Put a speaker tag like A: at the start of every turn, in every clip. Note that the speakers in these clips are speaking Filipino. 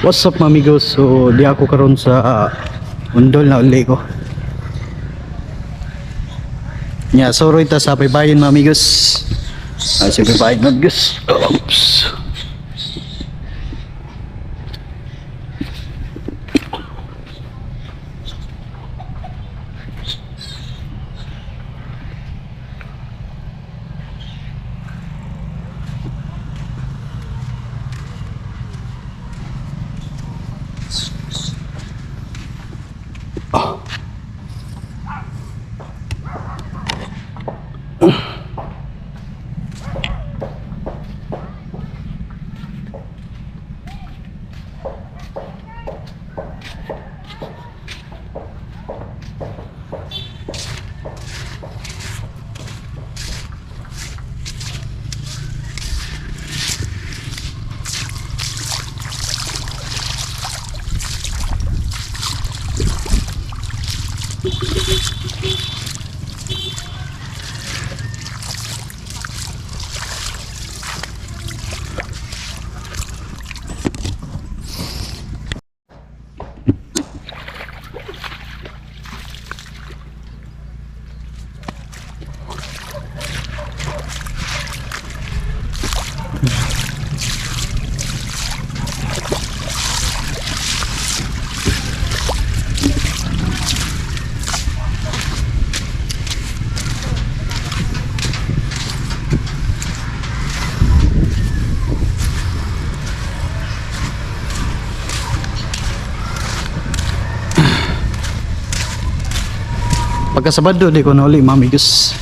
A: What's up mga amigos? So di ako karon sa undol na uli ko. Yeah, so ito sa Baybayin mga amigos. Sa Baybayin mga amigos. Oops. Pagkasabado di ko na uli mga amigos.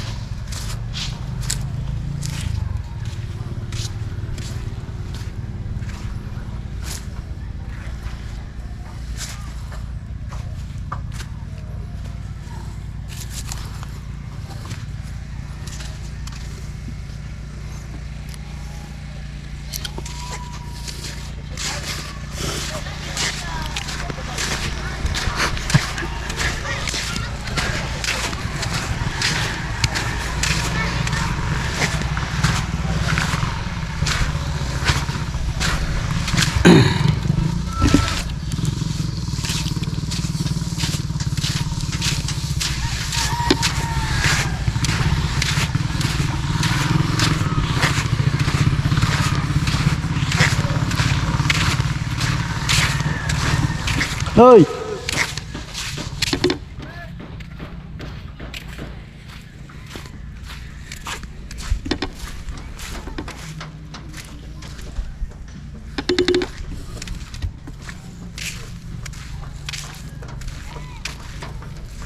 A: Hoy.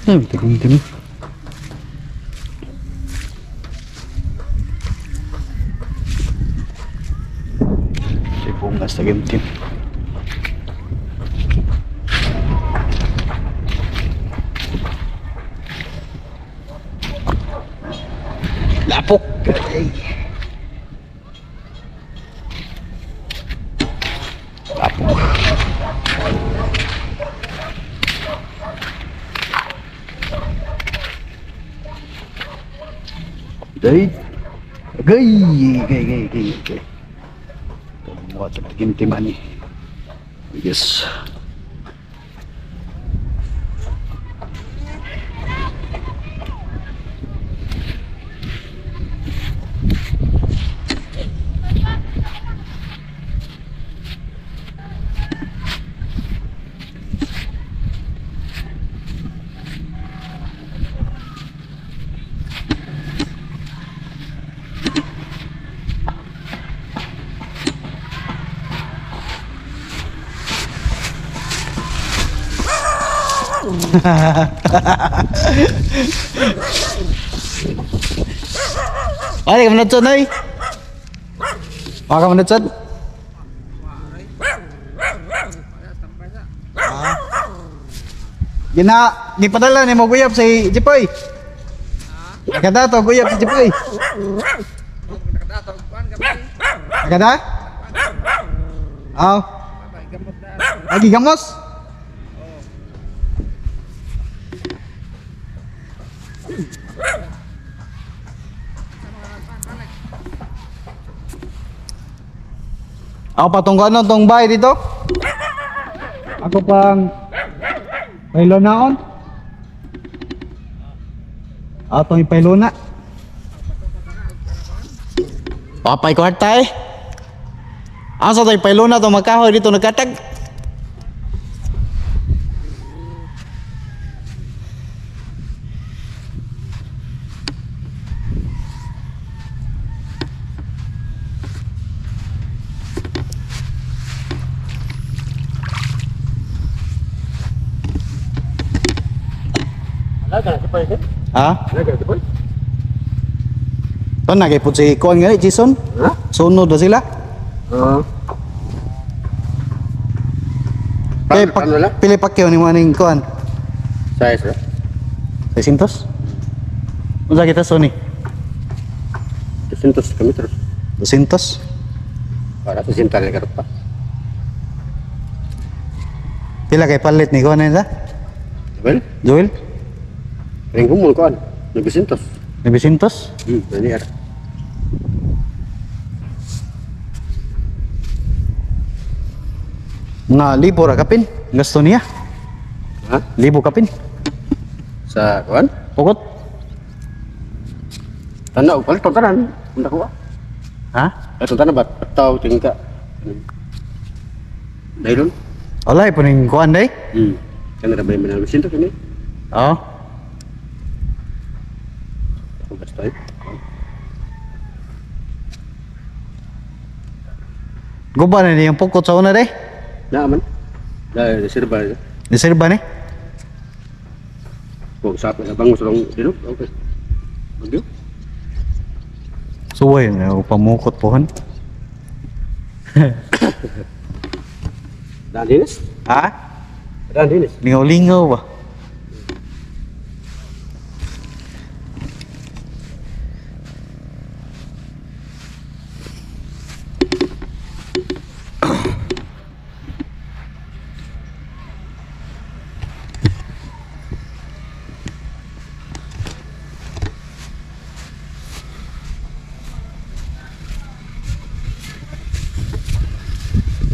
A: Tim. Si bungas na tim. Lapok. Lapok. Day. Gay. Kamuha ito na gintiman eh. Yes. Ay, kamu nutson ay. Kamu nutson. Gipadala ni mo guyap si Jipoy. Kada to guyap si Jipoy. Kada? Lagi gamos? Ako patungkol ano tong bahay dito? Ako pang pailonaon. Atong ipailona. Papay kwarta eh. Asa tayo pailona to magkahoy dito nagkatag. Ha? Ito nagipod si Kuan nga Jason? Ha? Sunod na sila? Oo. Pili pakyaw ni mo aning Kuan? Size, 600? Unsa kita Sony? 200 km. 200? Para sa sintal ka pa. Pila kay palit ni Kuan na? Joel? Ring kumul Kuan, 900. 900? Ini ada. Nga libo ra kapin, gasto niya. Ha? Libo kapin. Sa Kuan? Pukot. Tanda ko palit tanan, unda ko. Ha? Ito tanda ba taw tingka. Dailon. Olay puning Kuan day? Kan ada bayi menal mesin tuh ini. Oh. Guba na yung pukot sa una day? Naaman. Dahil disirba na. Disirba na? Kung sapi na bangus lang sinop, okay. Magyo. Suway na pamukot pohan. Dan dinis? Ha? Dan dinis? Lingaw-lingaw ba?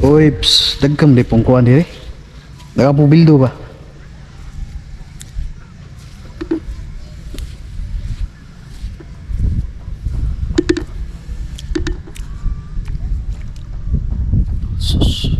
A: Uy, dagkam di pong kuhan diri. Daga po bildo ba? Sus.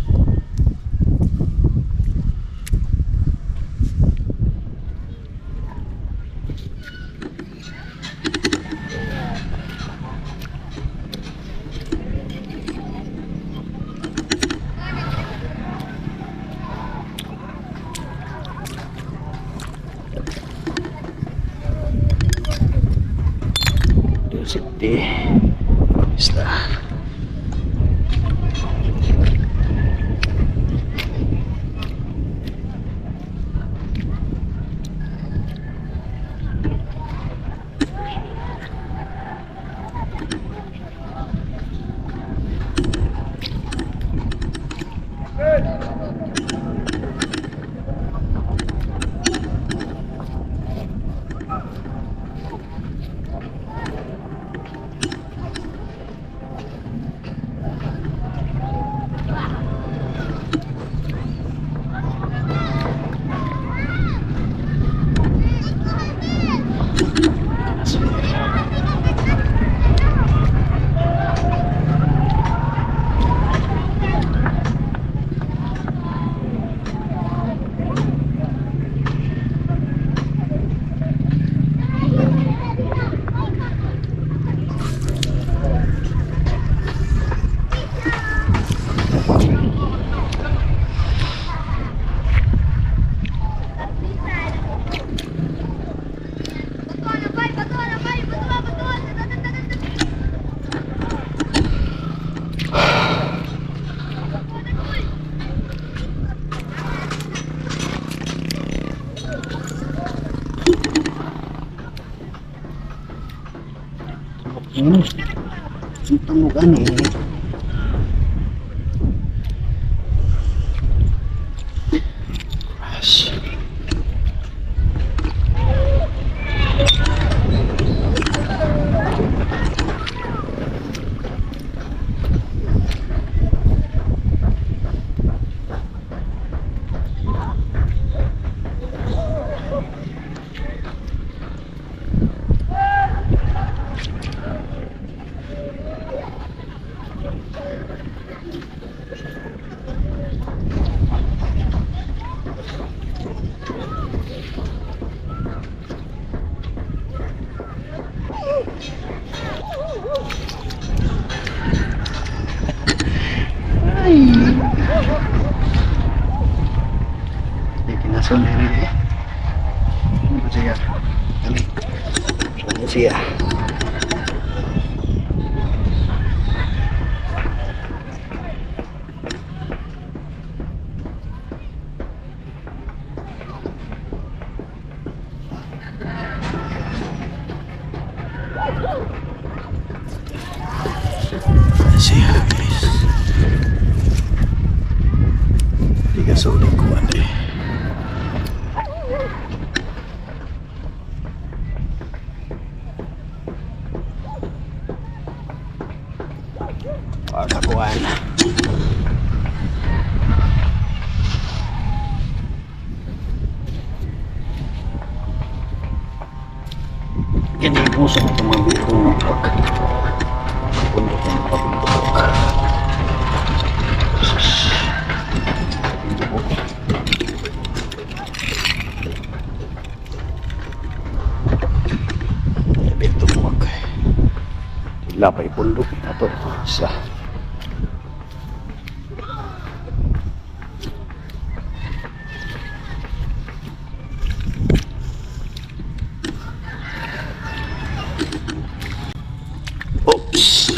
A: City Isla. Ang tangog ani. sendiri dia. Ini siya. Ini siya. Siya guys. Tiga sulit kuan deh. Kakuan. Gini puso ito mabibunok. Pundok yang pabindok. Pindok. Lapay pundok atau isa. Oops.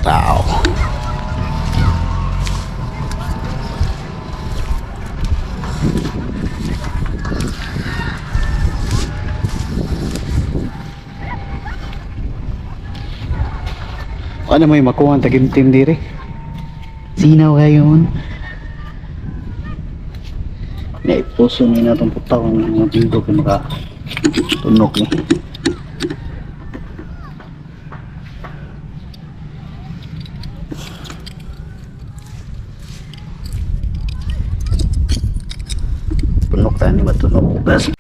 A: Tao. Ano may makuha ang tagintim diri? Sinaw ngayon. Naipuso nyo na itong putaw ng mga bindog na makatunok ni. Tunok tayo ni matunog.